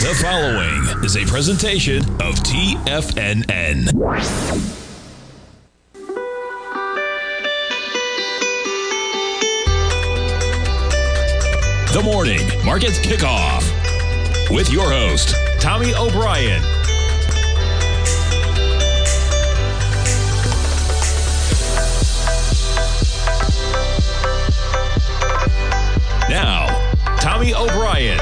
The following is a presentation of TFNN. The Morning Market Kickoff with your host, Tommy O'Brien. Now, Tommy O'Brien.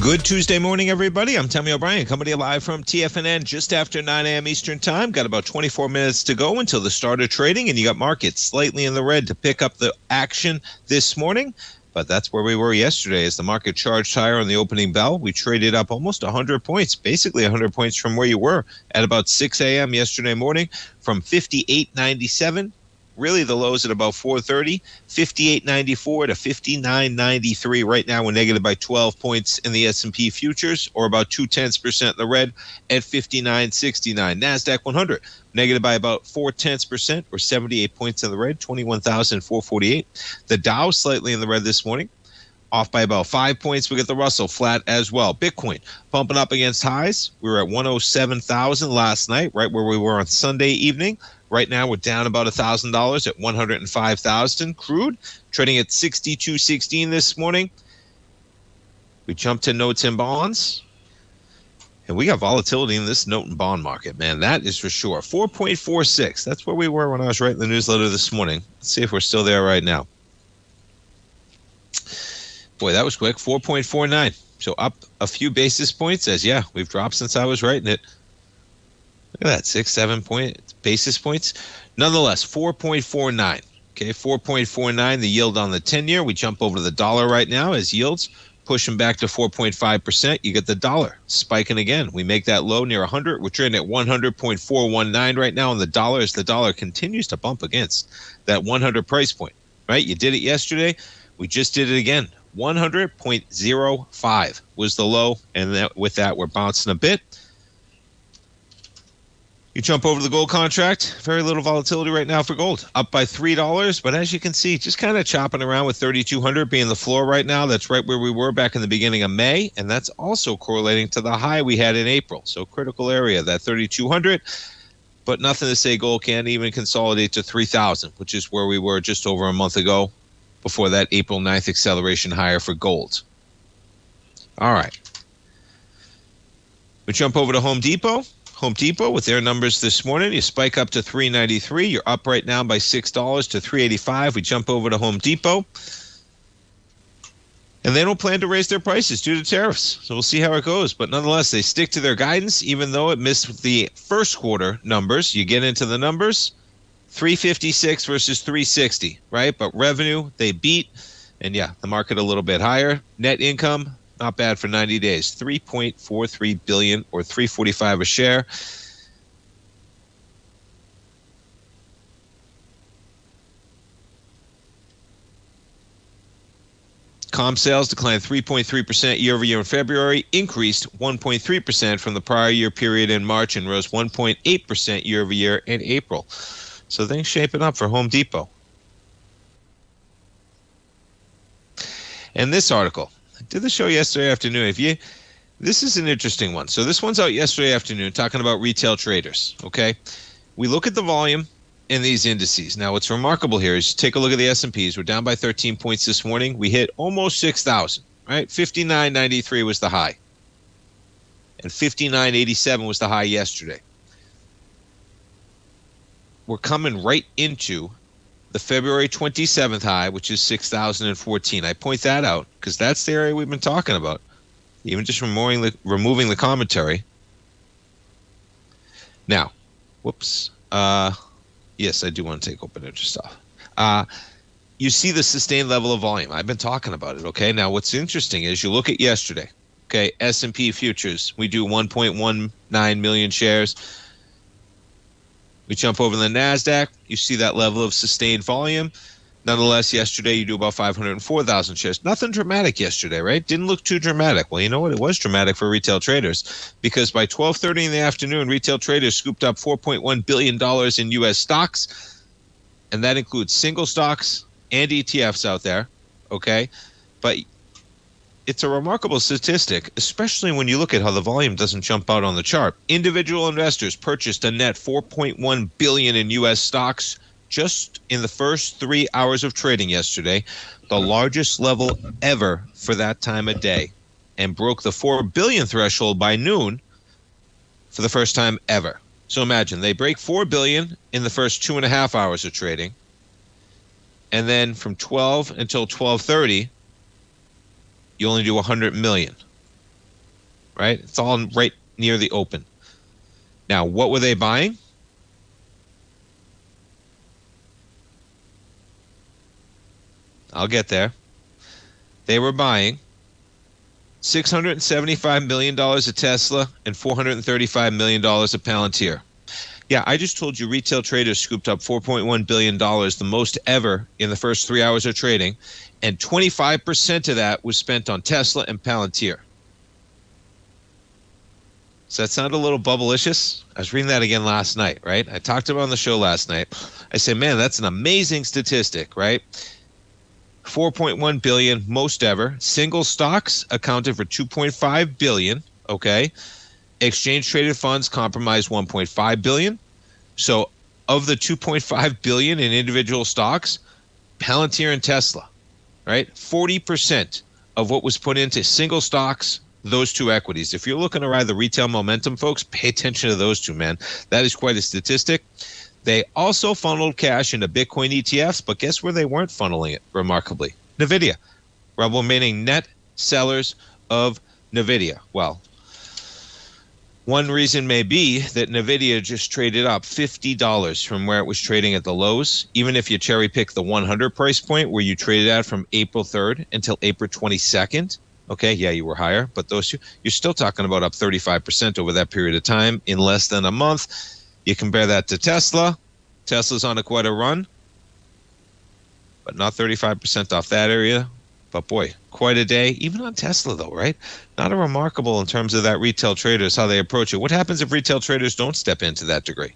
Good Tuesday morning, everybody. I'm Tommy O'Brien, coming to you live from TFNN just after 9 a.m. Eastern Time. Got about 24 minutes to go until the start of trading, and you got markets slightly in the red to pick up the action this morning. But that's where we were yesterday as the market charged higher on the opening bell. We traded up almost 100 points, basically 100 points from where you were at about 6 a.m. yesterday morning, from 58.97. Really, the lows at about 4:30, 58.94 to 59.93. Right now, we're negative by 12 points in the S&P futures, or about 0.2% in the red at 59.69. NASDAQ 100 negative by about 0.4%, or 78 points in the red, 21,448. The Dow slightly in the red this morning, off by about 5 points. We get the Russell flat as well. Bitcoin pumping up against highs. We were at 107,000 last night, right where we were on Sunday evening. Right now, we're down about $1,000 at 105,000. Crude trading at 62.16 this morning. We jumped to notes and bonds. And we got volatility in this note and bond market, man. That is for sure. 4.46. That's where we were when I was writing the newsletter this morning. Let's see if we're still there right now. Boy, that was quick. 4.49. So up a few basis points as, yeah, we've dropped since I was writing it. Look at that, 6-7 basis points. Nonetheless, 4.49. Okay, 4.49, the yield on the 10-year. We jump over to the dollar right now as yields pushing back to 4.5%. You get the dollar spiking again. We make that low near 100. We're trading at 100.419 right now on the dollar as the dollar continues to bump against that 100 price point. Right? You did it yesterday. We just did it again. 100.05 was the low, and with that, we're bouncing a bit. You jump over to the gold contract, very little volatility right now for gold, up by $3. But as you can see, just kind of chopping around with 3,200 being the floor right now. That's right where we were back in the beginning of May, and that's also correlating to the high we had in April. So critical area, that 3,200, but nothing to say gold can't even consolidate to 3,000, which is where we were just over a month ago before that April 9th acceleration higher for gold. All right. We jump over to Home Depot. Home Depot with their numbers this morning, you spike up to $393. You're up right now by $6 to $385. We jump over to Home Depot, and they don't plan to raise their prices due to tariffs. So we'll see how it goes. But nonetheless, they stick to their guidance, even though it missed the first quarter numbers. You get into the numbers, 356 versus 360, right? But revenue, they beat. And yeah, the market a little bit higher. Net income, not bad for 90 days, $3.43 billion or $3.45 a share. Comp sales declined 3.3% year over year in February, increased 1.3% from the prior year period in March, and rose 1.8% year over year in April. So things shaping up for Home Depot. And this article, I did the show yesterday afternoon. This is an interesting one. So this one's out yesterday afternoon talking about retail traders, okay? We look at the volume in these indices. Now, what's remarkable here is take a look at the S&Ps. We're down by 13 points this morning. We hit almost 6,000, right? 59.93 was the high. And 59.87 was the high yesterday. We're coming right into the February 27th high, which is 6,014. I point that out because that's the area we've been talking about. Even just removing the commentary. Now, whoops. Yes, I do want to take open interest off. You see the sustained level of volume. I've been talking about it, okay? Now, what's interesting is you look at yesterday, okay? S&P futures, we do 1.19 million shares. We jump over the NASDAQ. You see that level of sustained volume. Nonetheless, yesterday you do about 504,000 shares. Nothing dramatic yesterday, right? Didn't look too dramatic. Well, you know what? It was dramatic for retail traders because by 12:30 in the afternoon, retail traders scooped up $4.1 billion in U.S. stocks, and that includes single stocks and ETFs out there, okay? But it's a remarkable statistic, especially when you look at how the volume doesn't jump out on the chart. Individual investors purchased a net $4.1 billion in U.S. stocks just in the first 3 hours of trading yesterday, the largest level ever for that time of day, and broke the $4 billion threshold by noon for the first time ever. So imagine, they break $4 billion in the first 2.5 hours of trading, and then from 12 until 12:30, you only do 100 million, right? It's all right near the open. Now, what were they buying? I'll get there. They were buying $675 million of Tesla and $435 million of Palantir. Yeah, I just told you retail traders scooped up $4.1 billion, the most ever in the first 3 hours of trading, and 25% of that was spent on Tesla and Palantir. Does that sound a little bubblicious? I was reading that again last night, right? I talked about it on the show last night. I said, man, that's an amazing statistic, right? 4.1 billion, most ever. Single stocks accounted for 2.5 billion, okay? Exchange traded funds comprised 1.5 billion. So of the 2.5 billion in individual stocks, Palantir and Tesla, right? 40% of what was put into single stocks, those two equities. If you're looking to ride the retail momentum, folks, pay attention to those two, man. That is quite a statistic. They also funneled cash into Bitcoin ETFs, but guess where they weren't funneling it, remarkably? NVIDIA. Remaining net sellers of NVIDIA. Well, one reason may be that NVIDIA just traded up $50 from where it was trading at the lows. Even if you cherry pick the 100 price point where you traded at from April 3rd until April 22nd, okay, yeah, you were higher, but those two, you're still talking about up 35% over that period of time in less than a month. You compare that to Tesla. Tesla's on quite a run, but not 35% off that area. But boy, quite a day, even on Tesla though, right? Not a remarkable in terms of that retail traders, how they approach it. What happens if retail traders don't step in to that degree?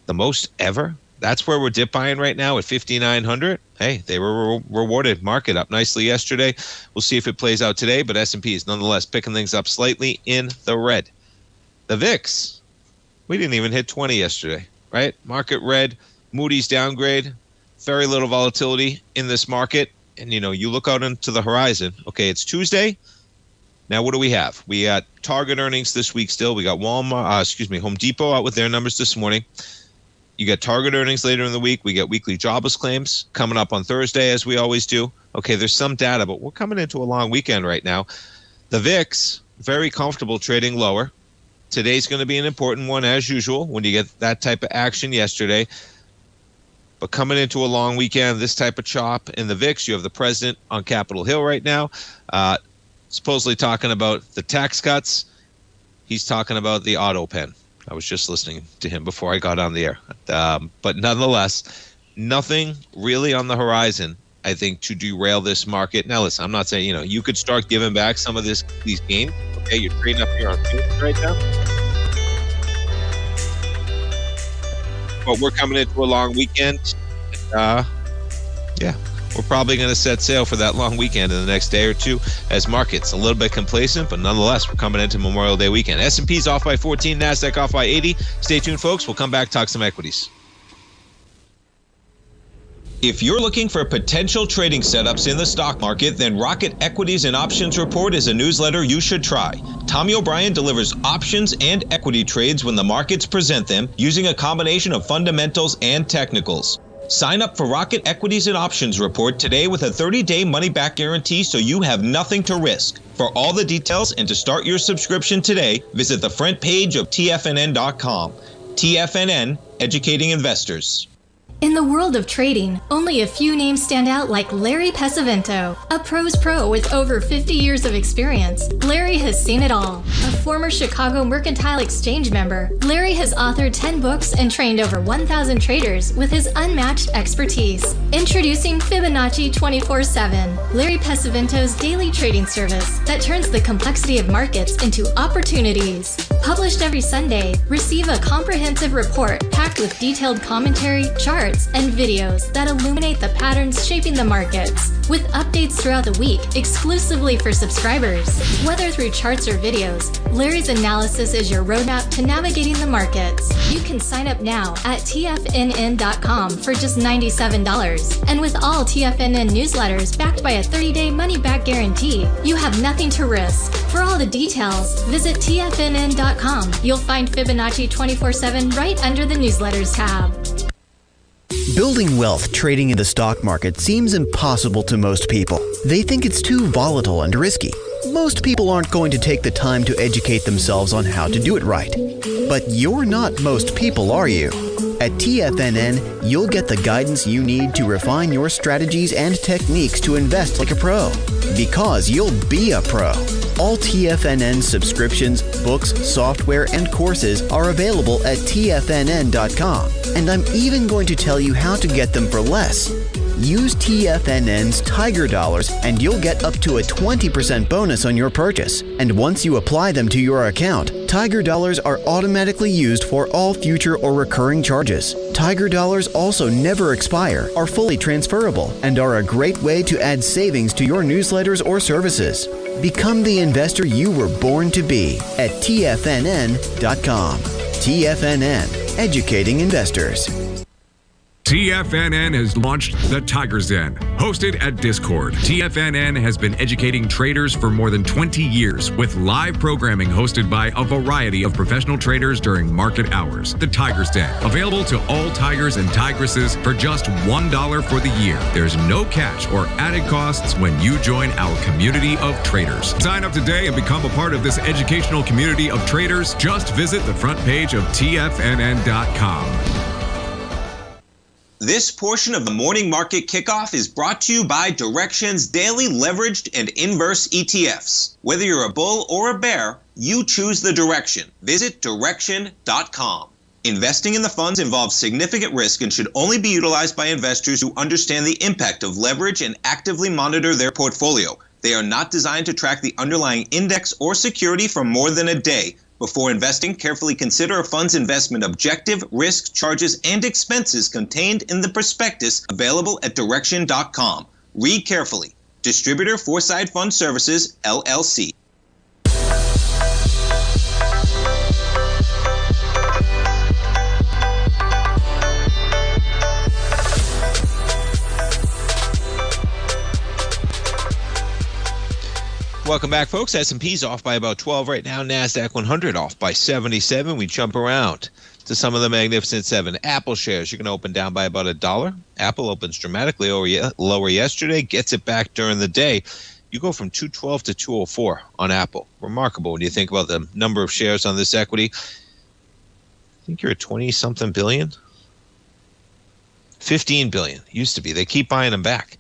The most ever? That's where we're dip buying right now at 5,900. Hey, they were rewarded. Market up nicely yesterday. We'll see if it plays out today, but S&P is nonetheless picking things up slightly in the red. The VIX, we didn't even hit 20 yesterday, right? Market red, Moody's downgrade, very little volatility in this market. And, you know, you look out into the horizon. Okay, it's Tuesday. Now, what do we have? We got Target earnings this week still. We got Home Depot out with their numbers this morning. You got Target earnings later in the week. We get weekly jobless claims coming up on Thursday, as we always do. Okay, there's some data, but we're coming into a long weekend right now. The VIX, very comfortable trading lower. Today's going to be an important one, as usual, when you get that type of action yesterday. But coming into a long weekend, this type of chop in the VIX, you have the president on Capitol Hill right now, supposedly talking about the tax cuts. He's talking about the auto pen. I was just listening to him before I got on the air. But nonetheless, nothing really on the horizon, I think, to derail this market. Now, listen, I'm not saying, you could start giving back some of these gains. Okay, you're trading up here on Tuesday right now. But we're coming into a long weekend. We're probably going to set sail for that long weekend in the next day or two as markets a little bit complacent, but nonetheless, we're coming into Memorial Day weekend. S&P's off by 14, NASDAQ off by 80. Stay tuned, folks. We'll come back, talk some equities. If you're looking for potential trading setups in the stock market, then Rocket Equities and Options Report is a newsletter you should try. Tommy O'Brien delivers options and equity trades when the markets present them using a combination of fundamentals and technicals. Sign up for Rocket Equities and Options Report today with a 30-day money-back guarantee so you have nothing to risk. For all the details and to start your subscription today, visit the front page of TFNN.com. TFNN, educating investors. In the world of trading, only a few names stand out like Larry Pesavento, a pro's pro with over 50 years of experience. Larry has seen it all. A former Chicago Mercantile Exchange member, Larry has authored 10 books and trained over 1,000 traders with his unmatched expertise. Introducing Fibonacci 24/7, Larry Pesavento's daily trading service that turns the complexity of markets into opportunities. Published every Sunday, receive a comprehensive report packed with detailed commentary, charts, charts, and videos that illuminate the patterns shaping the markets, with updates throughout the week exclusively for subscribers. Whether through charts or videos, Larry's analysis is your roadmap to navigating the markets. You can sign up now at TFNN.com for just $97. And with all TFNN newsletters backed by a 30-day money-back guarantee, you have nothing to risk. For all the details, visit TFNN.com. You'll find Fibonacci 24/7 right under the newsletters tab. Building wealth trading in the stock market seems impossible to most people. They think it's too volatile and risky. Most people aren't going to take the time to educate themselves on how to do it right. But you're not most people, are you? At TFNN, you'll get the guidance you need to refine your strategies and techniques to invest like a pro. Because you'll be a pro. All TFNN subscriptions, books, software, and courses are available at TFNN.com. And I'm even going to tell you how to get them for less. Use TFNN's Tiger Dollars and you'll get up to a 20% bonus on your purchase. And once you apply them to your account, Tiger Dollars are automatically used for all future or recurring charges. Tiger Dollars also never expire, are fully transferable, and are a great way to add savings to your newsletters or services. Become the investor you were born to be at TFNN.com. TFNN, educating investors. TFNN has launched the Tiger's Den, hosted at Discord. TFNN has been educating traders for more than 20 years with live programming hosted by a variety of professional traders during market hours. The Tiger's Den, available to all tigers and tigresses for just $1 for the year. There's no catch or added costs when you join our community of traders. Sign up today and become a part of this educational community of traders. Just visit the front page of TFNN.com. This portion of the Morning Market Kickoff is brought to you by Direxion's daily leveraged and inverse ETFs. Whether you're a bull or a bear, you choose the direction. Visit Direxion.com. Investing in the funds involves significant risk and should only be utilized by investors who understand the impact of leverage and actively monitor their portfolio. They are not designed to track the underlying index or security for more than a day. Before investing, carefully consider a fund's investment objective, risk, charges, and expenses contained in the prospectus available at Direxion.com. Read carefully. Distributor Foreside Fund Services, LLC. Welcome back, folks. S&P's off by about 12 right now. NASDAQ 100 off by 77. We jump around to some of the Magnificent Seven. Apple shares, you're going to open down by about $1. Apple opens dramatically lower yesterday, gets it back during the day. You go from 212 to 204 on Apple. Remarkable when you think about the number of shares on this equity. I think you're at 20-something billion. 15 billion used to be. They keep buying them back.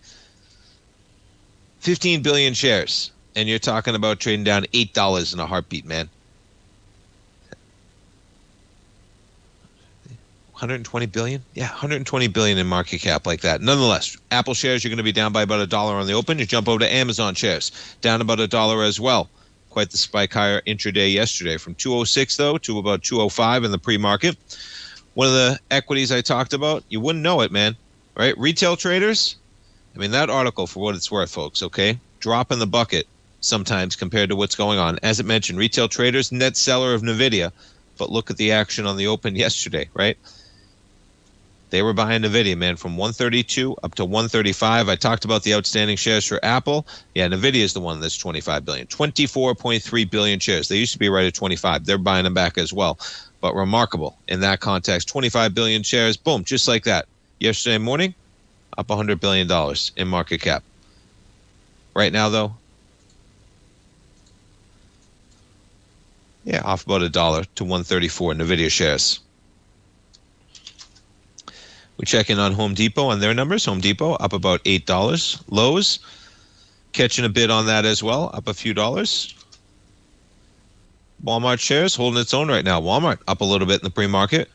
15 billion shares. And you're talking about trading down $8 in a heartbeat, man. 120 billion? Yeah, 120 billion in market cap like that. Nonetheless, Apple shares, you're going to be down by about $1 on the open. You jump over to Amazon shares, down about $1 as well. Quite the spike higher intraday yesterday from 206, though, to about 205 in the pre-market. One of the equities I talked about, you wouldn't know it, man. Right? Retail traders, I mean, that article, for what it's worth, folks, okay? Drop in the bucket sometimes compared to what's going on. As it mentioned, retail traders, net seller of NVIDIA, but look at the action on the open yesterday, right? They were buying NVIDIA, man, from 132 up to 135. I talked about the outstanding shares for Apple. Yeah, NVIDIA is the one that's 25 billion. 24.3 billion shares. They used to be right at 25. They're buying them back as well. But remarkable in that context. 25 billion shares, boom, just like that. Yesterday morning, up $100 billion in market cap. Right now, though, yeah, off about $1 to 134 NVIDIA shares. We check in on Home Depot on their numbers. Home Depot up about $8. Lowe's catching a bid on that as well, up a few dollars. Walmart shares holding its own right now. Walmart up a little bit in the pre-market.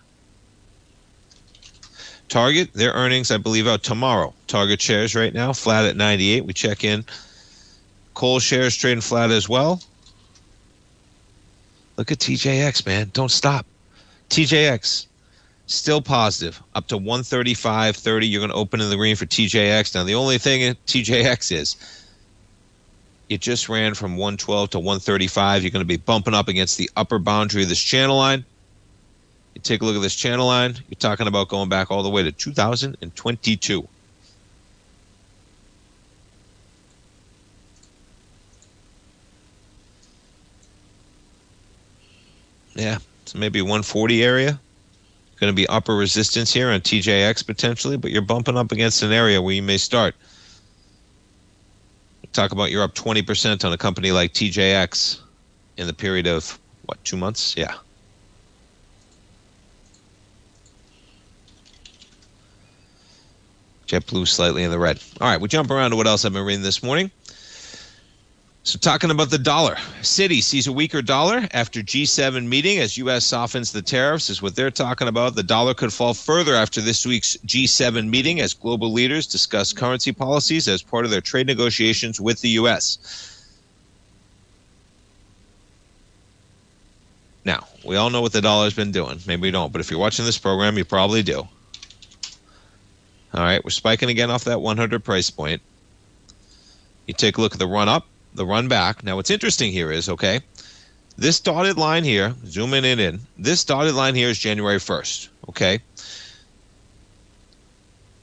Target, their earnings, I believe, out tomorrow. Target shares right now flat at 98. We check in. Kohl's shares trading flat as well. Look at TJX, man. Don't stop. TJX. Still positive, up to 135.30. You're going to open in the green for TJX. Now, the only thing at TJX is it just ran from 112 to 135. You're going to be bumping up against the upper boundary of this channel line. You take a look at this channel line. You're talking about going back all the way to 2022. Yeah, so maybe 140 area. Going to be upper resistance here on TJX potentially, but you're bumping up against an area where you may start. Talk about you're up 20% on a company like TJX in the period of, what, 2 months? Yeah. JetBlue slightly in the red. All right, we jump around to what else I've been reading this morning. So talking about the dollar. Citi sees a weaker dollar after G7 meeting as U.S. softens the tariffs is what they're talking about. The dollar could fall further after this week's G7 meeting as global leaders discuss currency policies as part of their trade negotiations with the U.S. Now, we all know what the dollar's been doing. Maybe we don't, but if you're watching this program, you probably do. All right, we're spiking again off that 100 price point. You take a look at the run up, the run back. Now, what's interesting here is, okay, this dotted line here, zoom in, this dotted line here is January 1st, okay?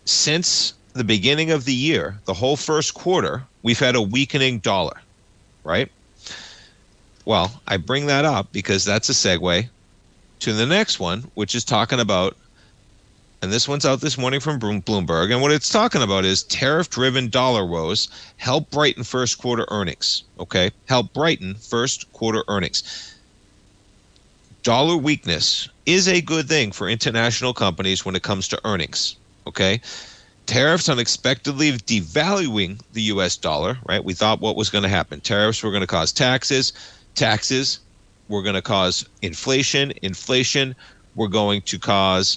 Since the beginning of the year, the whole first quarter, we've had a weakening dollar, right? Well, I bring that up because that's a segue to the next one, which is talking about, and this one's out this morning from Bloomberg, and what it's talking about is tariff-driven dollar woes help brighten first quarter earnings, okay? Help brighten first quarter earnings. Dollar weakness is a good thing for international companies when it comes to earnings, okay? Tariffs unexpectedly devaluing the U.S. dollar, right? We thought what was going to happen. Tariffs were going to cause taxes. Taxes were going to cause inflation. Inflation were going to cause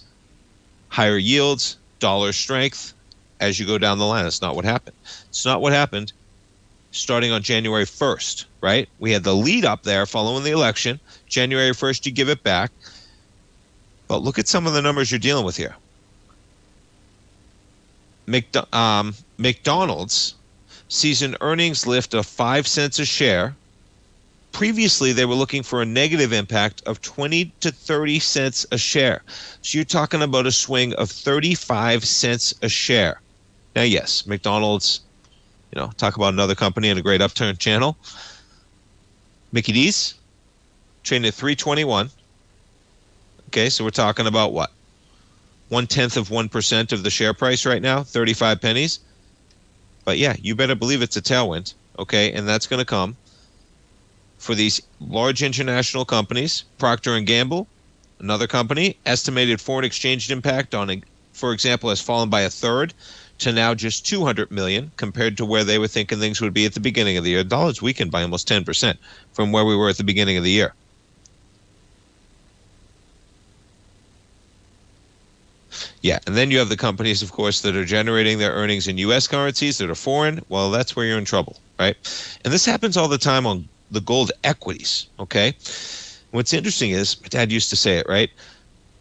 higher yields, dollar strength as you go down the line. That's not what happened. It's not what happened starting on January 1st, right? We had the lead up there following the election. January 1st, you give it back. But look at some of the numbers you're dealing with here. McDonald's sees an earnings lift of 5 cents a share. Previously, they were looking for a negative impact of 20 to 30 cents a share. So you're talking about a swing of 35 cents a share. Now, yes, McDonald's, talk about another company in a great upturn channel. Mickey D's, trading at 321. Okay, so we're talking about what? 0.1% of the share price right now, 35 pennies. But yeah, you better believe it's a tailwind, okay? And that's going to come for these large international companies. Procter & Gamble, another company, estimated foreign exchange impact on, for example, has fallen by a third to now just $200 million compared to where they were thinking things would be at the beginning of the year. The dollar's weakened by almost 10% from where we were at the beginning of the year. Yeah, and then you have the companies, of course, that are generating their earnings in U.S. currencies that are foreign. Well, that's where you're in trouble, right? And this happens all the time on the gold equities, okay? What's interesting is, my dad used to say it, right?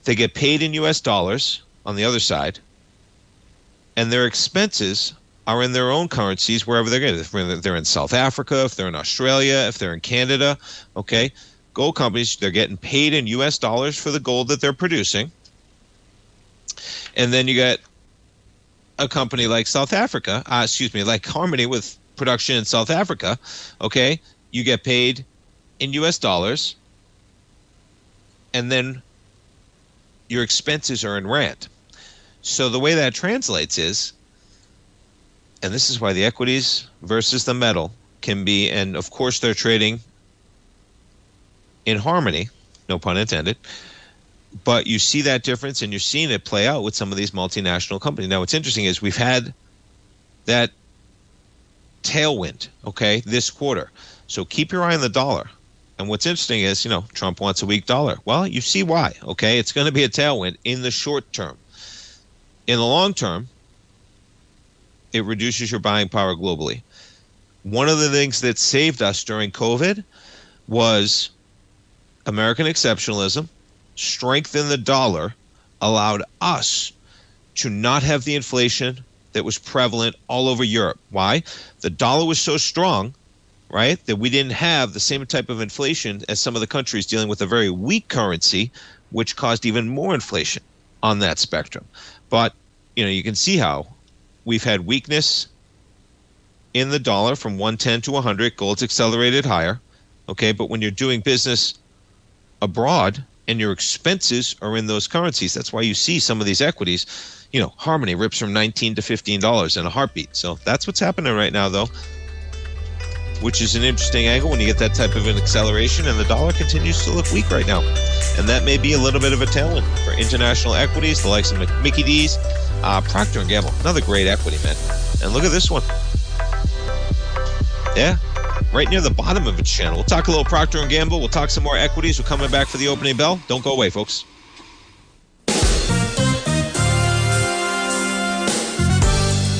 They get paid in U.S. dollars on the other side, and their expenses are in their own currencies wherever they're going. If they're in South Africa, if they're in Australia, if they're in Canada, okay? Gold companies, they're getting paid in U.S. dollars for the gold that they're producing. And then you got a company like like Harmony with production in South Africa, okay? You get paid in U.S. dollars, and then your expenses are in rand. So the way that translates is, and this is why the equities versus the metal can be, and of course they're trading in harmony, no pun intended, but you see that difference, and you're seeing it play out with some of these multinational companies. Now, what's interesting is we've had that tailwind, okay, this quarter. So keep your eye on the dollar. And what's interesting is, Trump wants a weak dollar. Well, you see why, okay? It's going to be a tailwind in the short term. In the long term, it reduces your buying power globally. One of the things that saved us during COVID was American exceptionalism, strength in the dollar allowed us to not have the inflation that was prevalent all over Europe. Why? The dollar was so strong, right, that we didn't have the same type of inflation as some of the countries dealing with a very weak currency, which caused even more inflation on that spectrum. But, you can see how we've had weakness in the dollar from 110 to 100. Gold's accelerated higher. Okay, but when you're doing business abroad and your expenses are in those currencies, that's why you see some of these equities, Harmony rips from $19 to $15 in a heartbeat. So that's what's happening right now, though, which is an interesting angle when you get that type of an acceleration, and the dollar continues to look weak right now. And that may be a little bit of a tailwind for international equities, the likes of Mickey D's, Procter & Gamble, another great equity, man. And look at this one. Yeah, right near the bottom of its channel. We'll talk a little Procter & Gamble. We'll talk some more equities. We're coming back for the opening bell. Don't go away, folks.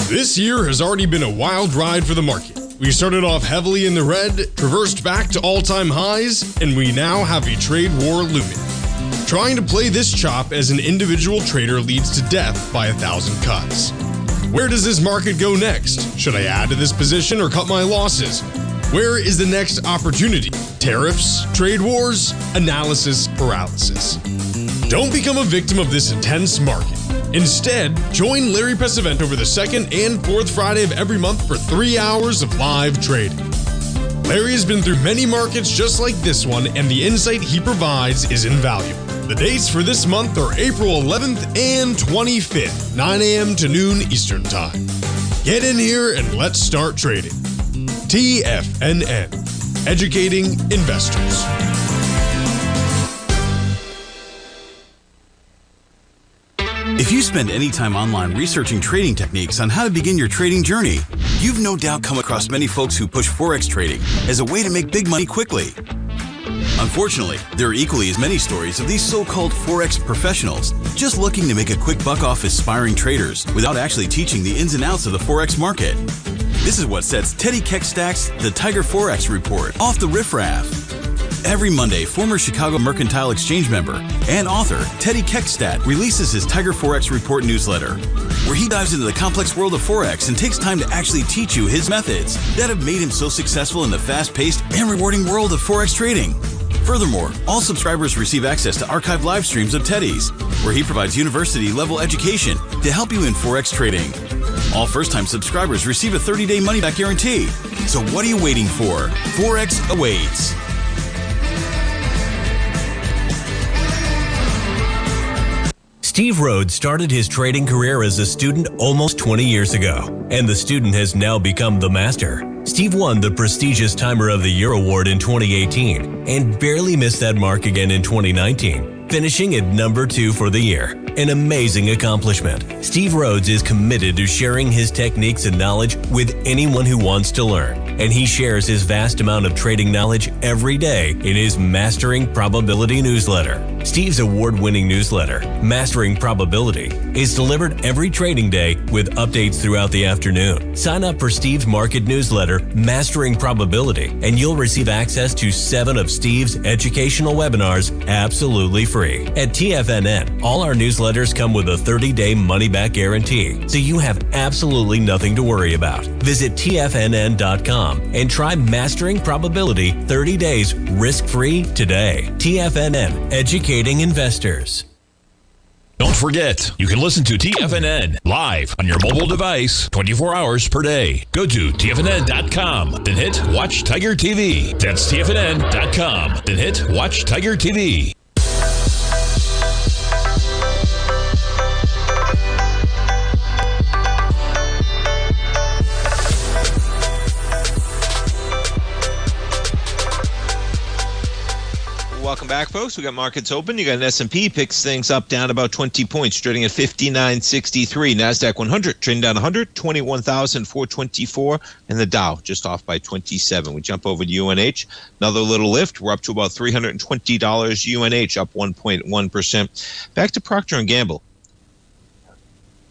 This year has already been a wild ride for the market. We started off heavily in the red, reversed back to all-time highs, and we now have a trade war looming. Trying to play this chop as an individual trader leads to death by 1,000 cuts. Where does this market go next? Should I add to this position or cut my losses? Where is the next opportunity? Tariffs, trade wars, analysis paralysis. Don't become a victim of this intense market. Instead, join Larry Pesavento over the second and fourth Friday of every month for 3 hours of live trading. Larry has been through many markets just like this one, and the insight he provides is invaluable. The dates for this month are April 11th and 25th, 9 a.m. to noon Eastern Time. Get in here and let's start trading. TFNN, educating investors. If you spend any time online researching trading techniques on how to begin your trading journey, you've no doubt come across many folks who push Forex trading as a way to make big money quickly. Unfortunately, there are equally as many stories of these so-called Forex professionals just looking to make a quick buck off aspiring traders without actually teaching the ins and outs of the Forex market. This is what sets Teddy Keckstack's The Tiger Forex Report off the riffraff. Every Monday, former Chicago Mercantile Exchange member and author Teddy Keckstack releases his Tiger Forex Report newsletter, where he dives into the complex world of Forex and takes time to actually teach you his methods that have made him so successful in the fast-paced and rewarding world of Forex trading. Furthermore, all subscribers receive access to archived live streams of Teddy's, where he provides university-level education to help you in Forex trading. All first-time subscribers receive a 30-day money-back guarantee. So what are you waiting for? Forex awaits. Steve Rhodes started his trading career as a student almost 20 years ago, and the student has now become the master. Steve won the prestigious Timer of the Year award in 2018 and barely missed that mark again in 2019, finishing at number 2 for the year. An amazing accomplishment. Steve Rhodes is committed to sharing his techniques and knowledge with anyone who wants to learn, and he shares his vast amount of trading knowledge every day in his Mastering Probability newsletter. Steve's award-winning newsletter, Mastering Probability, is delivered every trading day with updates throughout the afternoon. Sign up for Steve's market newsletter, Mastering Probability, and you'll receive access to 7 of Steve's educational webinars absolutely free. At TFNN, all our newsletters come with a 30-day money-back guarantee, so you have absolutely nothing to worry about. Visit TFNN.com and try Mastering Probability 30 days risk-free today. TFNN, educating investors. Don't forget, you can listen to TFNN live on your mobile device 24 hours per day. Go to TFNN.com, then hit Watch Tiger TV. That's TFNN.com, then hit Watch Tiger TV. Welcome back, folks. We got markets open. You got an S&P picks things up down about 20 points, trading at 59.63. NASDAQ 100 trading down 100, 21,424, and the Dow just off by 27. We jump over to UNH. Another little lift. We're up to about $320. UNH up 1.1%. Back to Procter & Gamble.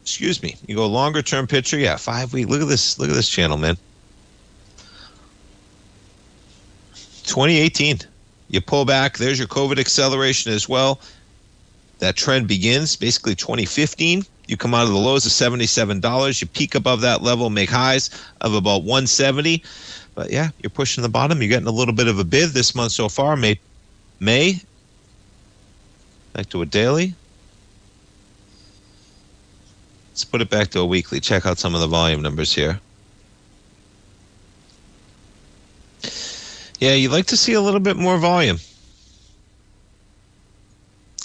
Excuse me. You go longer term picture. Yeah, 5 week. Look at this. Look at this channel, man. 2018. You pull back, there's your COVID acceleration as well. That trend begins basically 2015. You come out of the lows of $77. You peak above that level, make highs of about 170. But yeah, you're pushing the bottom. You're getting a little bit of a bid this month so far. May. Back to a daily. Let's put it back to a weekly. Check out some of the volume numbers here. Yeah, you'd like to see a little bit more volume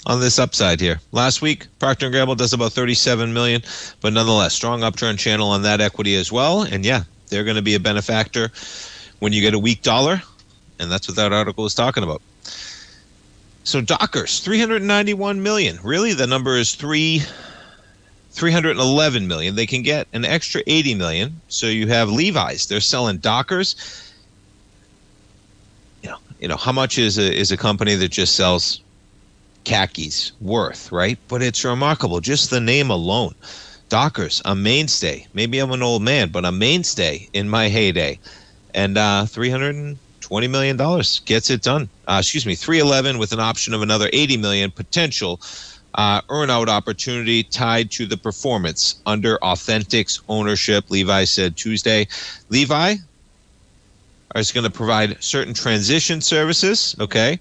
on this upside here. Last week, Procter & Gamble does about 37 million, but nonetheless, strong upturn channel on that equity as well. And yeah, they're going to be a benefactor when you get a weak dollar, and that's what that article is talking about. So Dockers, 391 million. Really, the number is 311 million. They can get an extra 80 million. So you have Levi's. They're selling Dockers. You know how much is a company that just sells khakis worth, right? But it's remarkable. Just the name alone. Dockers, a mainstay. Maybe I'm an old man, but a mainstay in my heyday. And $320 million gets it done. 311 with an option of another 80 million potential earn-out opportunity tied to the performance under Authentic's ownership, Levi said Tuesday. Levi is going to provide certain transition services, okay?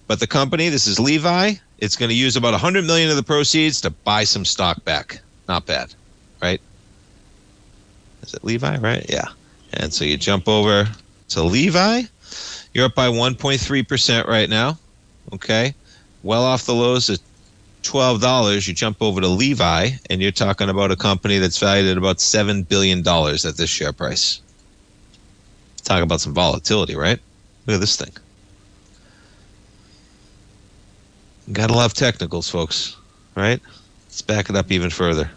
But the company, this is Levi, it's going to use about $100 million of the proceeds to buy some stock back. Not bad, right? Is it Levi, right? Yeah. And so you jump over to Levi. You're up by 1.3% right now, okay? Well off the lows of $12. You jump over to Levi, and you're talking about a company that's valued at about $7 billion at this share price. Talk about some volatility, right? Look at this thing. Gotta love technicals, folks, right? Let's back it up even further.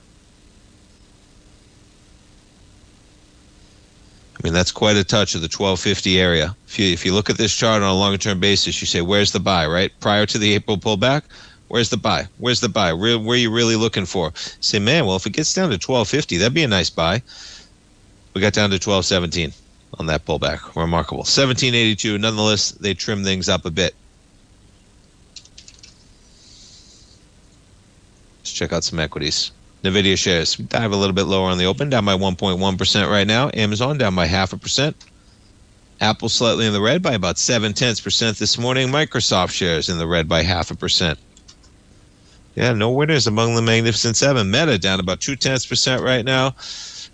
I mean, that's quite a touch of the 1250 area. If you look at this chart on a longer-term basis, you say, where's the buy, right? Prior to the April pullback, where's the buy? Where's the buy? Where are you really looking for? Say, man, well, if it gets down to 1250, that'd be a nice buy. We got down to 1217 on that pullback. Remarkable. 1782. Nonetheless, they trim things up a bit. Let's check out some equities. NVIDIA shares dive a little bit lower on the open, down by 1.1% right now. Amazon down by 0.5%. Apple slightly in the red by about 0.7% this morning. Microsoft shares in the red by 0.5%. Yeah, no winners among the Magnificent Seven. Meta down about 0.2% right now.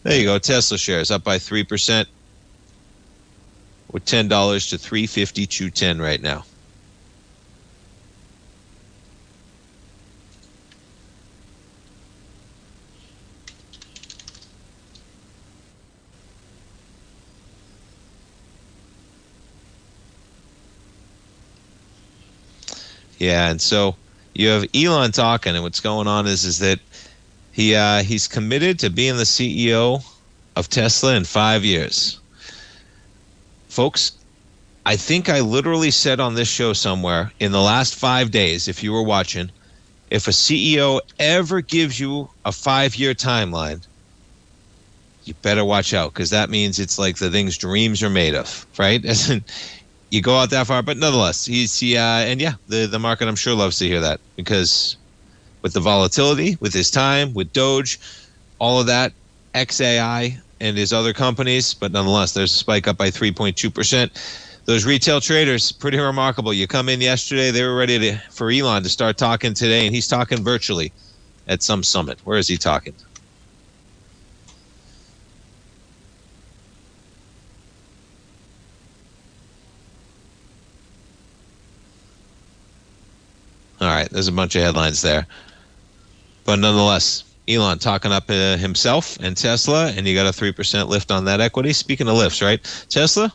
There you go. Tesla shares up by 3%. With $10 to $352.10 right now. Yeah, and so you have Elon talking, and what's going on is that he's committed to being the CEO of Tesla in 5 years. Folks, I think I literally said on this show somewhere in the last 5 days, if you were watching, if a CEO ever gives you a 5-year timeline, you better watch out, because that means it's like the things dreams are made of, right? As in, you go out that far, but nonetheless, the market I'm sure loves to hear that, because with the volatility, with his time, with Doge, all of that, XAI and his other companies, but nonetheless, there's a spike up by 3.2%. Those retail traders, pretty remarkable. You come in yesterday, they were ready for Elon to start talking today, and he's talking virtually at some summit. Where is he talking? All right, there's a bunch of headlines there. But nonetheless, Elon talking up himself and Tesla, and you got a 3% lift on that equity. Speaking of lifts, right? Tesla,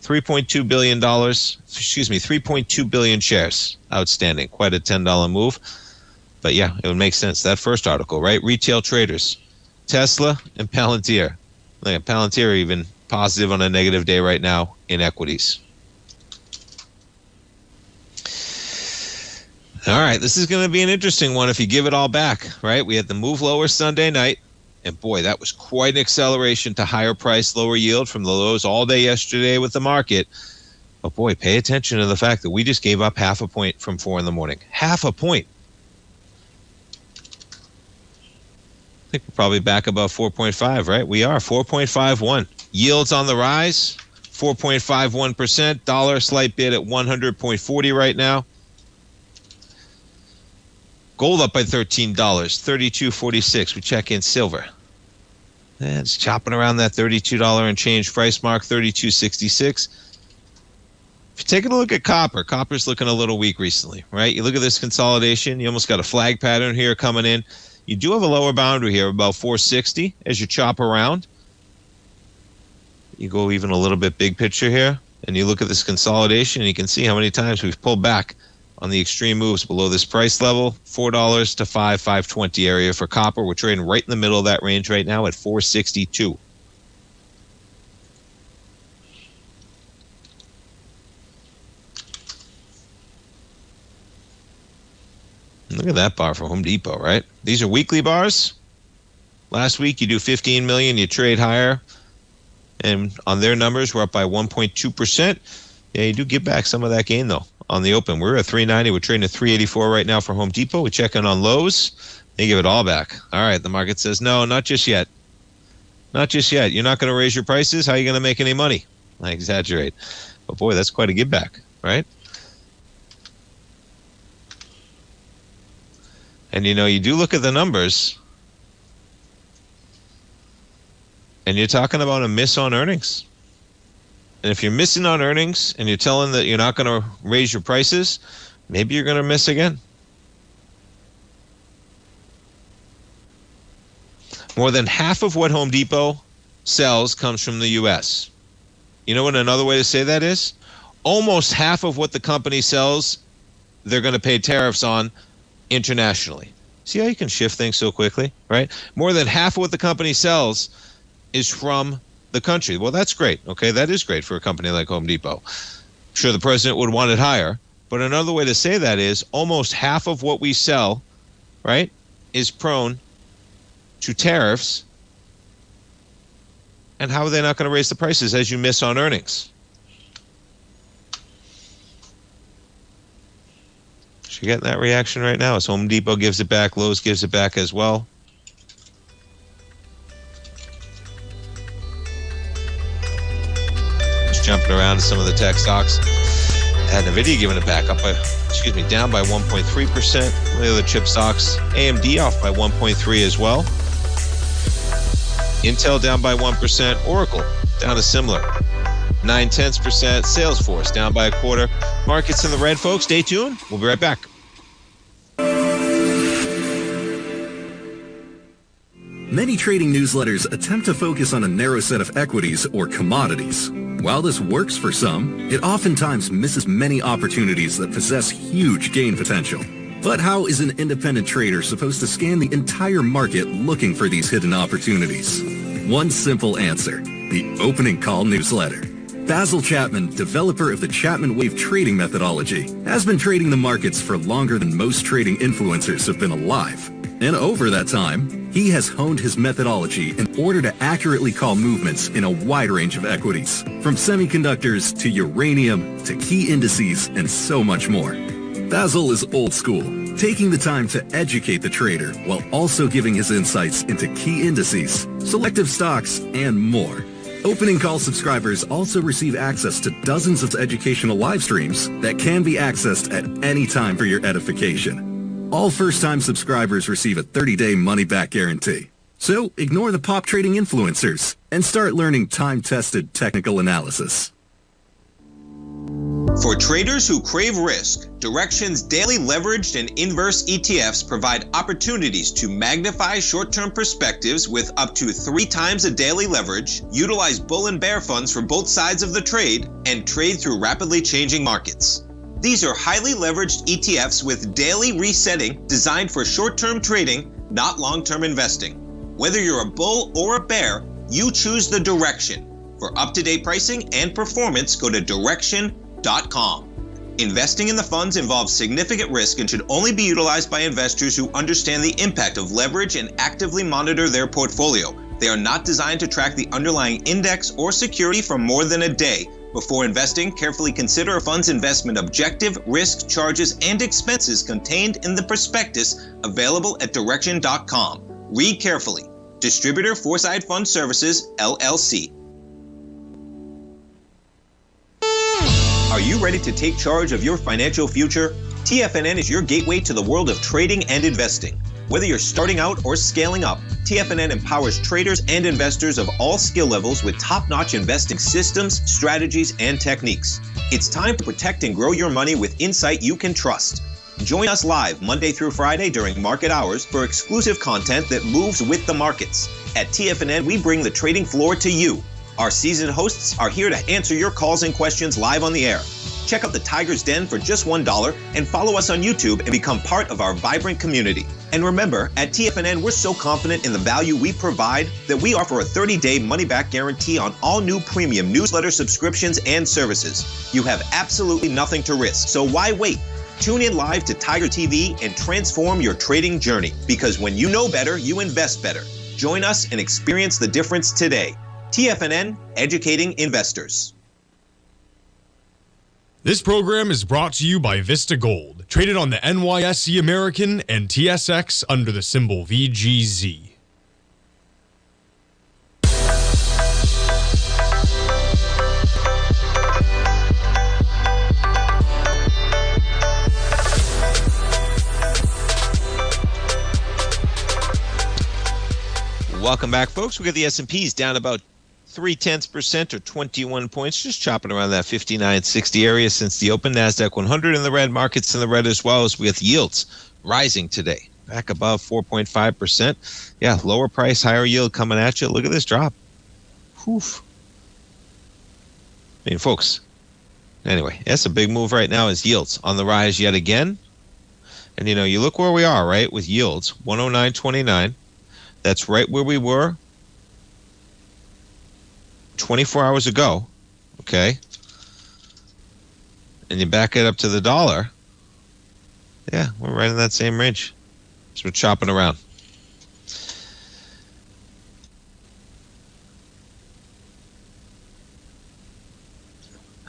$3.2 billion, 3.2 billion shares outstanding. Quite a $10 move. But yeah, it would make sense. That first article, right? Retail traders, Tesla and Palantir. Like Palantir even positive on a negative day right now in equities. All right, this is going to be an interesting one if you give it all back, right? We had the move lower Sunday night, and boy, that was quite an acceleration to higher price, lower yield from the lows all day yesterday with the market. But boy, pay attention to the fact that we just gave up half a point from 4 in the morning. Half a point. I think we're probably back above 4.5, right? We are, 4.51. Yields on the rise, 4.51%. Dollar slight bid at 100.40 right now. Gold up by $13, 32.46. We check in silver. And it's chopping around that $32 and change price mark, 32.66. If you're taking a look at copper, copper's looking a little weak recently, right? You look at this consolidation, you almost got a flag pattern here coming in. You do have a lower boundary here, about 460 as you chop around. You go even a little bit big picture here, and you look at this consolidation, and you can see how many times we've pulled back on the extreme moves below this price level. $4 to $5.20 area for copper. We're trading right in the middle of that range right now at 462. Look at that bar for Home Depot, right? These are weekly bars. Last week you do 15 million, you trade higher. And on their numbers, we're up by 1.2%. Yeah, you do give back some of that gain, though, on the open. We're at 390. We're trading at 384 right now for Home Depot. We check in on Lowe's. They give it all back. All right, the market says, no, not just yet. Not just yet. You're not going to raise your prices? How are you going to make any money? I exaggerate. But, boy, that's quite a give back, right? And, you know, you do look at the numbers, and you're talking about a miss on earnings. And if you're missing on earnings and you're telling that you're not going to raise your prices, maybe you're going to miss again. More than half of what Home Depot sells comes from the U.S. You know what another way to say that is? Almost half of what the company sells, they're going to pay tariffs on internationally. See how you can shift things so quickly, right? More than half of what the company sells is from the country. Well, that's great. Okay, that is great for a company like Home Depot. I'm sure the president would want it higher. But another way to say that is almost half of what we sell, right, is prone to tariffs. And how are they not going to raise the prices as you miss on earnings? So you're getting that reaction right now as Home Depot gives it back, Lowe's gives it back as well. Just jumping around to some of the tech stocks. And NVIDIA giving it back up by, down by 1.3%. The other chip stocks, AMD off by 1.3 as well. Intel down by 1%. Oracle down a similar 0.9%. Salesforce down by a quarter. Markets in the red, folks. Stay tuned. We'll be right back. Many trading newsletters attempt to focus on a narrow set of equities or commodities. While this works for some, it oftentimes misses many opportunities that possess huge gain potential. But how is an independent trader supposed to scan the entire market looking for these hidden opportunities? One simple answer: the opening call newsletter. Basil Chapman, developer of the Chapman Wave trading methodology, has been trading the markets for longer than most trading influencers have been alive. And over that time, he has honed his methodology in order to accurately call movements in a wide range of equities, from semiconductors to uranium to key indices and so much more. Basil is old school, taking the time to educate the trader while also giving his insights into key indices, selective stocks, and more. Opening call subscribers also receive access to dozens of educational live streams that can be accessed at any time for your edification. All first-time subscribers receive a 30-day money-back guarantee. So ignore the pop trading influencers and start learning time-tested technical analysis. For traders who crave risk, Direxion's daily leveraged and inverse ETFs provide opportunities to magnify short-term perspectives with up to 3 times a daily leverage, utilize bull and bear funds for both sides of the trade, and trade through rapidly changing markets. These are highly leveraged ETFs with daily resetting designed for short-term trading, not long-term investing. Whether you're a bull or a bear, you choose the Direxion. For up-to-date pricing and performance, go to Direxion.com. Investing in the funds involves significant risk and should only be utilized by investors who understand the impact of leverage and actively monitor their portfolio. They are not designed to track the underlying index or security for more than a day, Before investing, carefully consider a fund's investment objective, risk, charges, and expenses contained in the prospectus available at Direxion.com. Read carefully. Distributor Foresight Fund Services, LLC. Are you ready to take charge of your financial future? TFNN is your gateway to the world of trading and investing. Whether you're starting out or scaling up, TFNN empowers traders and investors of all skill levels with top-notch investing systems, strategies, and techniques. It's time to protect and grow your money with insight you can trust. Join us live Monday through Friday during market hours for exclusive content that moves with the markets. At TFNN, we bring the trading floor to you. Our seasoned hosts are here to answer your calls and questions live on the air. Check out the Tiger's Den for just $1 and follow us on YouTube and become part of our vibrant community. And remember, at TFNN, we're so confident in the value we provide that we offer a 30-day money-back guarantee on all new premium newsletter subscriptions and services. You have absolutely nothing to risk, so why wait? Tune in live to Tiger TV and transform your trading journey, because when you know better, you invest better. Join us and experience the difference today. TFNN, educating investors. This program is brought to you by Vista Gold, traded on the NYSE American and TSX under the symbol VGZ. Welcome back, folks. We got the S&Ps down about 0.3% or 21 points, just chopping around that 59.60 area since the open. NASDAQ 100 in the red, markets in the red as well, as we have yields rising today, back above 4.5%. Yeah, lower price, higher yield coming at you. Look at this drop. Whew. I mean, folks, anyway, that's a big move right now, is yields on the rise yet again. And, you know, you look where we are, right, with yields, 109.29. That's right where we were 24 hours ago, okay? And you back it up to the dollar, yeah, we're right in that same range. So we're chopping around.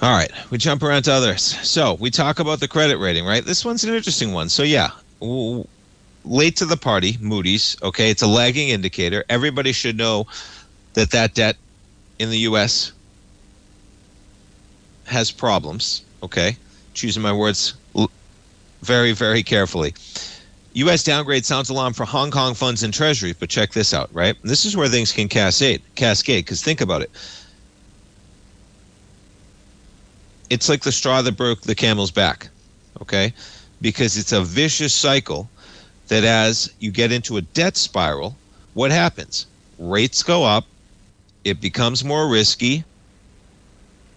All right, we jump around to others. So we talk about the credit rating, right? This one's an interesting one. So yeah, late to the party, Moody's, okay? It's a lagging indicator. Everybody should know that that debt in the U.S. has problems, okay? Choosing my words very, very carefully. U.S. downgrade sounds alarm for Hong Kong funds and treasuries, but check this out, right? This is where things can cascade, because think about it. It's like the straw that broke the camel's back, okay? Because it's a vicious cycle that as you get into a debt spiral, what happens? Rates go up, it becomes more risky,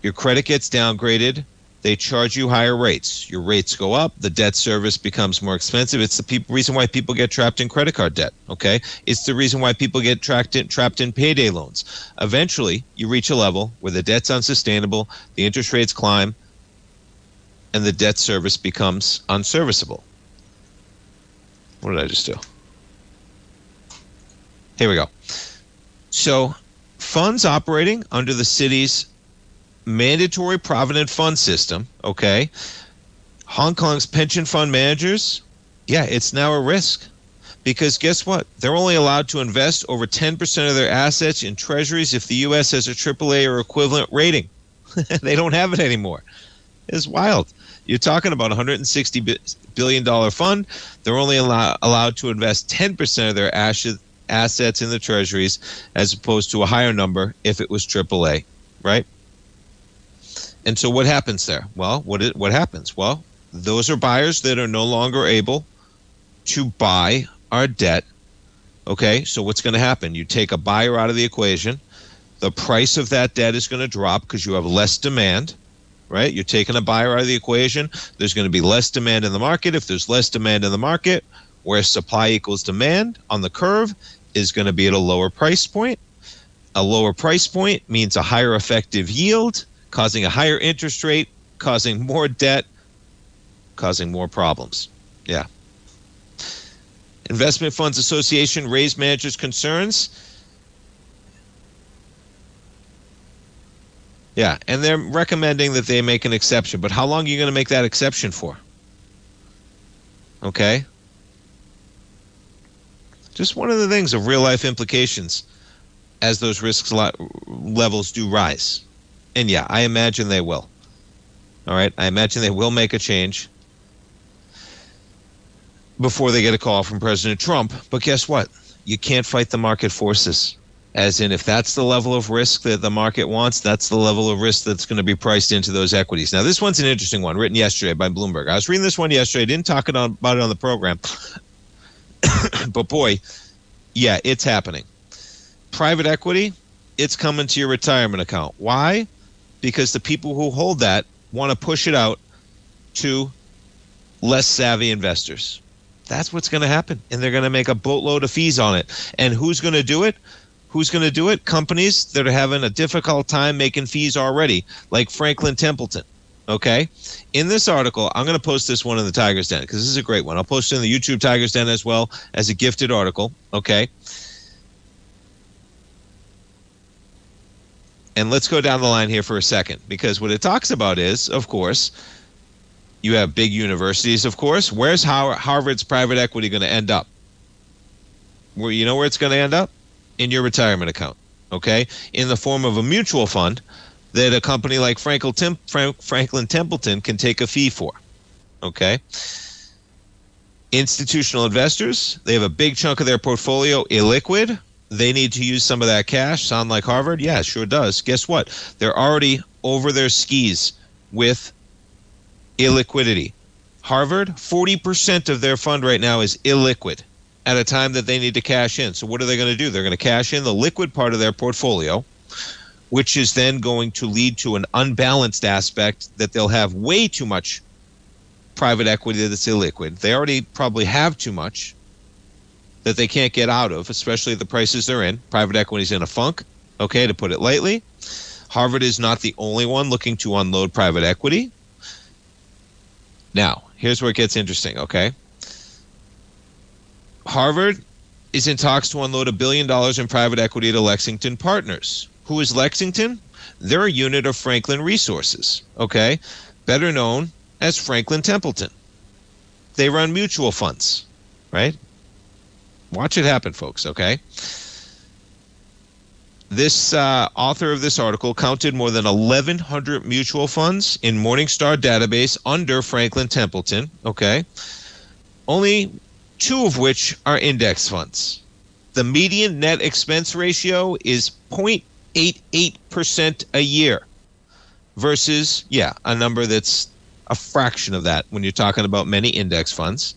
your credit gets downgraded, they charge you higher rates. Your rates go up, the debt service becomes more expensive. It's the reason why people get trapped in credit card debt, okay? It's the reason why people get trapped in payday loans. Eventually, you reach a level where the debt's unsustainable, the interest rates climb, and the debt service becomes unserviceable. What did I just do? Here we go. So funds operating under the city's mandatory provident fund system, okay? Hong Kong's pension fund managers, yeah, it's now a risk. Because guess what? They're only allowed to invest over 10% of their assets in treasuries if the U.S. has a AAA or equivalent rating. They don't have it anymore. It's wild. You're talking about a $160 billion fund. They're only allowed to invest 10% of their assets in the treasuries as opposed to a higher number if it was AAA, right? And so what happens there? Well, what happens? Well, those are buyers that are no longer able to buy our debt, okay? So what's going to happen? You take a buyer out of the equation. The price of that debt is going to drop because you have less demand, right? You're taking a buyer out of the equation. There's going to be less demand in the market. If there's less demand in the market, where supply equals demand on the curve is going to be at a lower price point. A lower price point means a higher effective yield, causing a higher interest rate, causing more debt, causing more problems. Yeah. Investment Funds Association raised managers' concerns. Yeah, and they're recommending that they make an exception. But how long are you going to make that exception for? Okay? Just one of the things of real-life implications as those risk levels do rise. And yeah, I imagine they will. All right? I imagine they will make a change before they get a call from President Trump. But guess what? You can't fight the market forces. As in, if that's the level of risk that the market wants, that's the level of risk that's going to be priced into those equities. Now, this one's an interesting one, written yesterday by Bloomberg. I was reading this one yesterday. I didn't talk about it on the program. But boy, yeah, it's happening. Private equity, it's coming to your retirement account. Why? Because the people who hold that want to push it out to less savvy investors. That's what's going to happen. And they're going to make a boatload of fees on it. And who's going to do it? Who's going to do it? Companies that are having a difficult time making fees already, like Franklin Templeton. Okay? In this article, I'm going to post this one in the Tiger's Den because this is a great one. I'll post it in the YouTube Tiger's Den as well as a gifted article. Okay? And let's go down the line here for a second, because what it talks about is, of course, you have big universities, of course. Where's Harvard's private equity going to end up? Where you know where it's going to end up? In your retirement account, okay? In the form of a mutual fund that a company like Franklin Templeton can take a fee for, okay? Institutional investors, they have a big chunk of their portfolio illiquid. They need to use some of that cash. Sound like Harvard? Yeah, sure does. Guess what? They're already over their skis with illiquidity. Harvard, 40% of their fund right now is illiquid at a time that they need to cash in. So what are they going to do? They're going to cash in the liquid part of their portfolio, which is then going to lead to an unbalanced aspect that they'll have way too much private equity that's illiquid. They already probably have too much that they can't get out of, especially at the prices they're in. Private equity's in a funk, okay, to put it lightly. Harvard is not the only one looking to unload private equity. Now, here's where it gets interesting, okay? Harvard is in talks to unload $1 billion in private equity to Lexington Partners. Who is Lexington? They're a unit of Franklin Resources, okay? Better known as Franklin Templeton. They run mutual funds, right? Watch it happen, folks, okay? This author of this article counted more than 1,100 mutual funds in Morningstar database under Franklin Templeton, okay? Only 2 of which are index funds. The median net expense ratio is 0.88% a year versus, yeah, a number that's a fraction of that when you're talking about many index funds.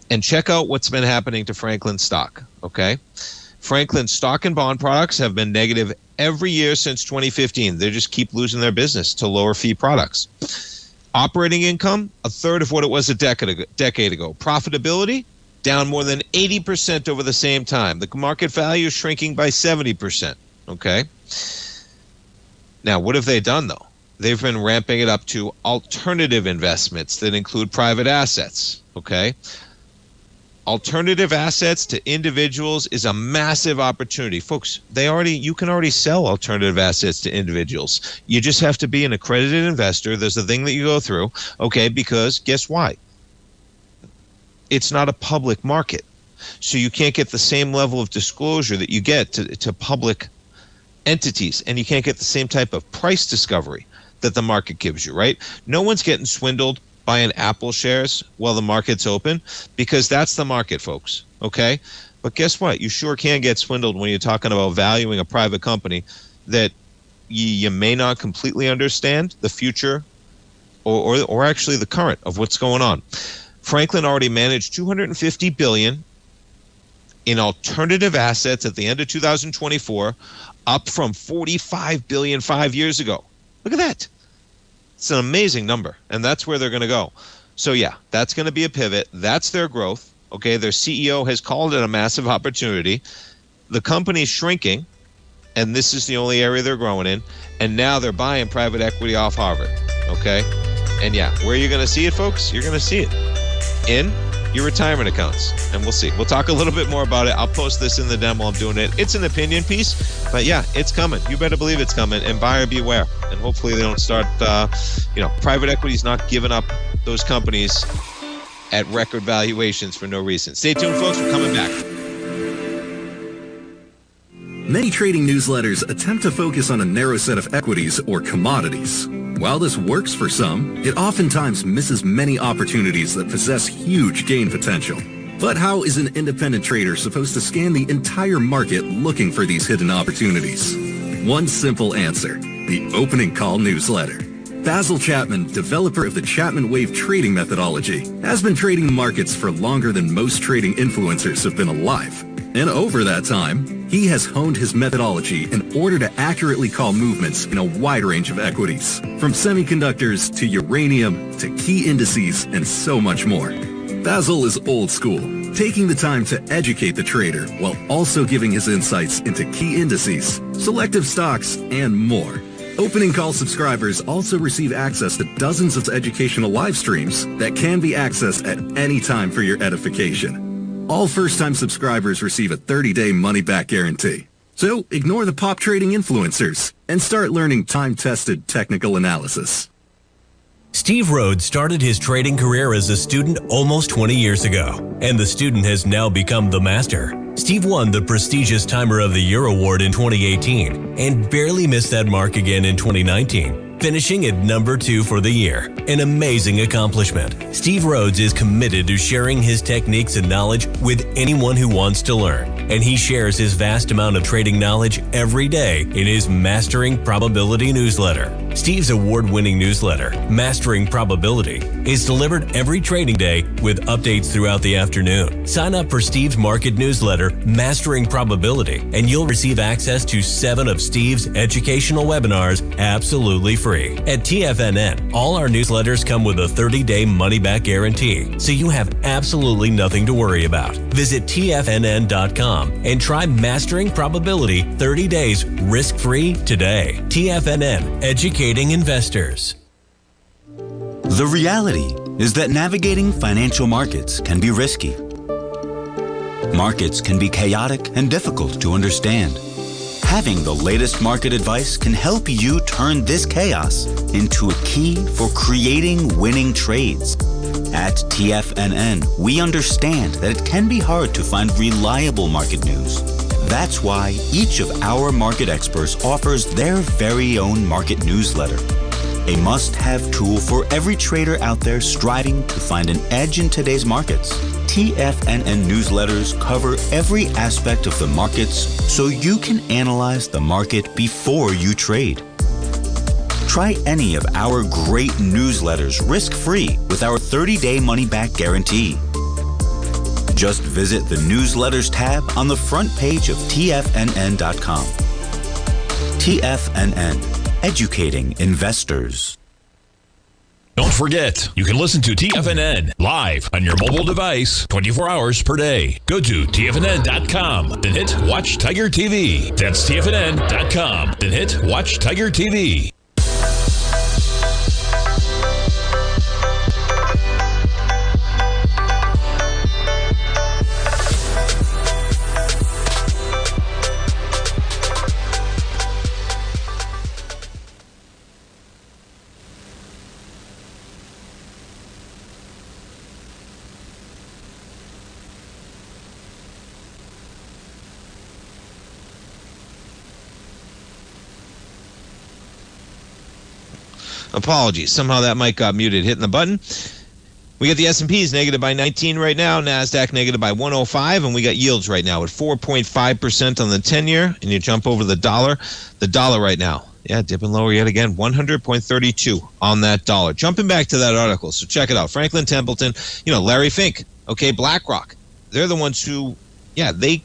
And check out what's been happening to Franklin stock, okay? Franklin stock and bond products have been negative every year since 2015. They just keep losing their business to lower fee products. Operating income, a third of what it was a decade ago. Profitability, down more than 80% over the same time. The market value is shrinking by 70%, okay? Now, what have they done, though? They've been ramping it up to alternative investments that include private assets, okay? Alternative assets to individuals is a massive opportunity. Folks, you can already sell alternative assets to individuals. You just have to be an accredited investor. There's a thing that you go through, okay, because guess why? It's not a public market. So you can't get the same level of disclosure that you get to public entities, and you can't get the same type of price discovery that the market gives you, right? No one's getting swindled buying Apple shares while the market's open, because that's the market, folks, okay? But guess what? You sure can get swindled when you're talking about valuing a private company that you may not completely understand the future or actually the current of what's going on. Franklin already managed $250 billion in alternative assets at the end of 2024, up from $45 billion 5 years ago. Look at that. It's an amazing number, and that's where they're going to go. So, yeah, that's going to be a pivot. That's their growth. Okay, their CEO has called it a massive opportunity. The company's shrinking, and this is the only area they're growing in, and now they're buying private equity off Harvard. Okay, and yeah, where are you going to see it, folks? You're going to see it in your retirement accounts. And we'll see. We'll talk a little bit more about it. I'll post this in the demo. I'm doing it. It's an opinion piece, but yeah, it's coming. You better believe it's coming. And buyer beware. And hopefully they don't start, private equity's not giving up those companies at record valuations for no reason. Stay tuned, folks. We're coming back. Many trading newsletters attempt to focus on a narrow set of equities or commodities. While this works for some, it oftentimes misses many opportunities that possess huge gain potential. But how is an independent trader supposed to scan the entire market looking for these hidden opportunities? One simple answer: the opening call newsletter. Basil Chapman, developer of the Chapman Wave trading methodology, has been trading markets for longer than most trading influencers have been alive. And over that time, he has honed his methodology in order to accurately call movements in a wide range of equities, from semiconductors to uranium to key indices and so much more. Basil is old school, taking the time to educate the trader while also giving his insights into key indices, selective stocks, and more. Opening call subscribers also receive access to dozens of educational live streams that can be accessed at any time for your edification. All first-time subscribers receive a 30-day money-back guarantee. So ignore the pop trading influencers and start learning time-tested technical analysis. Steve Rhodes started his trading career as a student almost 20 years ago, and the student has now become the master. Steve won the prestigious Timer of the Year award in 2018 and barely missed that mark again in 2019, finishing at number 2 for the year. An amazing accomplishment. Steve Rhodes is committed to sharing his techniques and knowledge with anyone who wants to learn, and he shares his vast amount of trading knowledge every day in his Mastering Probability newsletter. Steve's award-winning newsletter, Mastering Probability, is delivered every trading day with updates throughout the afternoon. Sign up for Steve's market newsletter, Mastering Probability, and you'll receive access to 7 of Steve's educational webinars absolutely free. At TFNN, all our newsletters come with a 30-day money-back guarantee, so you have absolutely nothing to worry about. Visit TFNN.com and try Mastering Probability 30 days risk-free today. TFNN, educating investors. The reality is that navigating financial markets can be risky. Markets can be chaotic and difficult to understand. Having the latest market advice can help you turn this chaos into a key for creating winning trades. At TFNN, we understand that it can be hard to find reliable market news. That's why each of our market experts offers their very own market newsletter, a must-have tool for every trader out there striving to find an edge in today's markets. TFNN newsletters cover every aspect of the markets so you can analyze the market before you trade. Try any of our great newsletters risk-free with our 30-day money-back guarantee. Just visit the Newsletters tab on the front page of TFNN.com. TFNN, educating investors. Don't forget, you can listen to TFNN live on your mobile device 24 hours per day. Go to TFNN.com, then hit Watch Tiger TV. That's TFNN.com, then hit Watch Tiger TV. Apologies. Somehow that mic got muted. Hitting the button. We got the S&Ps negative by 19 right now. NASDAQ negative by 105. And we got yields right now at 4.5% on the 10-year. And you jump over the dollar. The dollar right now, yeah, dipping lower yet again. 100.32 on that dollar. Jumping back to that article. So check it out. Franklin Templeton, Larry Fink, okay, BlackRock. They're the ones who, they,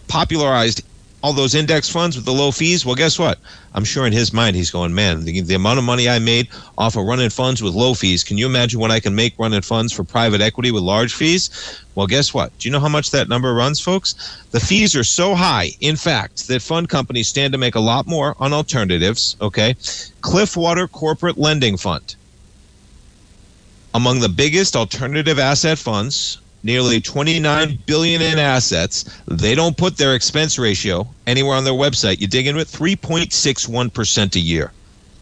popularized all those index funds with the low fees. Well, guess what? I'm sure in his mind he's going, man, the amount of money I made off of running funds with low fees, can you imagine what I can make running funds for private equity with large fees? Well, guess what? Do you know how much that number runs, folks? The fees are so high, in fact, that fund companies stand to make a lot more on alternatives, okay? Cliffwater Corporate Lending Fund, among the biggest alternative asset funds nearly $29 billion in assets. They don't put their expense ratio anywhere on their website. You dig into it, 3.61% a year.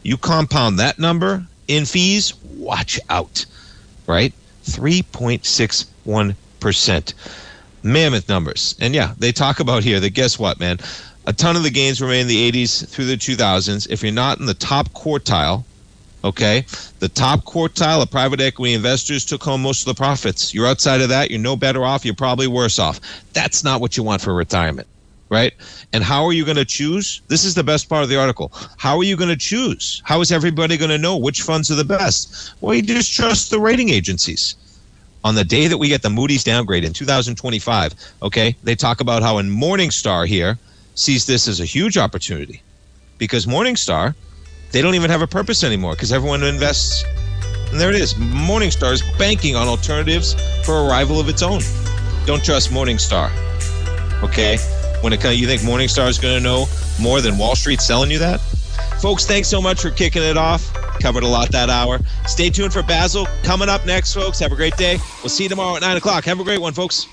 You compound that number in fees, watch out, right? 3.61%. Mammoth numbers. And yeah, they talk about here that guess what, man? A ton of the gains were made in the 80s through the 2000s. If you're not in the top quartile, okay, the top quartile of private equity investors took home most of the profits. You're outside of that, you're no better off, you're probably worse off. That's not what you want for retirement, right? And how are you going to choose? This is the best part of the article. How are you going to choose? How is everybody going to know which funds are the best? Well, you just trust the rating agencies. On the day that we get the Moody's downgrade in 2025, okay, they talk about how in Morningstar here sees this as a huge opportunity because Morningstar, they don't even have a purpose anymore because everyone invests. And there it is. Morningstar is banking on alternatives for a rival of its own. Don't trust Morningstar, okay? When it comes, you think Morningstar is going to know more than Wall Street selling you that? Folks, thanks so much for kicking it off. Covered a lot that hour. Stay tuned for Basil. Coming up next, folks. Have a great day. We'll see you tomorrow at 9 o'clock. Have a great one, folks.